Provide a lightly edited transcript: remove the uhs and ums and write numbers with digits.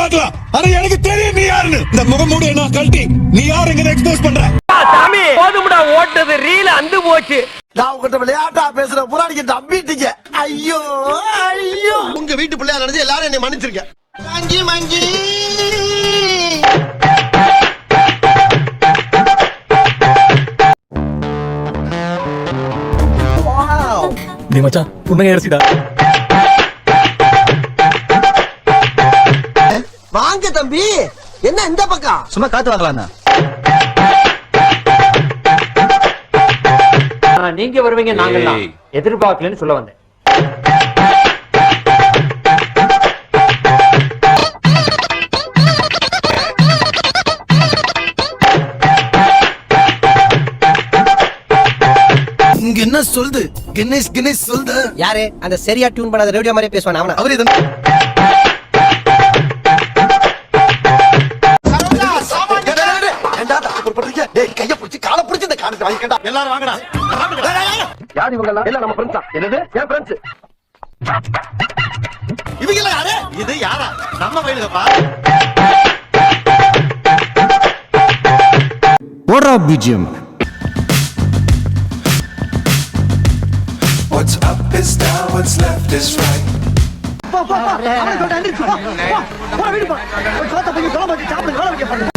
பார்க்கலாம். ஆனா எனக்கு தெரியும் நீ யாருன்னு. இந்த முகமூடிய நான் கழட்டி நீ யாருங்கன்னு எக்ஸ்போஸ் பண்ற. சாமி போதும்டா, ஓட்டது ரீல் அந்து போச்சு. நான் உங்ககிட்ட விளையாட்டா பேசுற புறாடிக்கு நம்பிட்டீங்க. ஐயோ ஐயோ, உங்க வீட்டு பிள்ளையா நடந்து எல்லாரும் என்னை மன்னிச்சிருக்க. மங்கி மங்கி நீ மச்சான் புன்னகை அரிசிடா. வாங்க தம்பி, என்ன இந்த பக்கம்? சும்மா காத்து வாங்கலாம். நீங்க வருவீங்க நாங்கெல்லாம் எதிர்பார்க்கலன்னு சொல்ல வந்தேன். இங்க என்ன சொல்லுது? கணேஷ் கணேஷ் சொல்லுது. யாரு அந்த சரியா டியூன் பண்ணாத ரேடியோ மாதிரி பேசுவான் அவன? அவரே தான். கைய பிடிச்சி காலை பிடிச்சி இந்த காலத்தை வாங்கிக்கடா. எல்லாரும் வாங்கடா. யார் இவங்க எல்லாம்? எல்லாம் நம்ம ஃப்ரெண்ட்ஸ் தான். என்னது என் ஃப்ரெண்ட்ஸ்? இவங்க எல்லாம் யாரு? இது யாரா? நம்ம வயலுகப்பா. போடுறா BGM. What's up is down, what's left is right. அவன் சொல்லிட்டு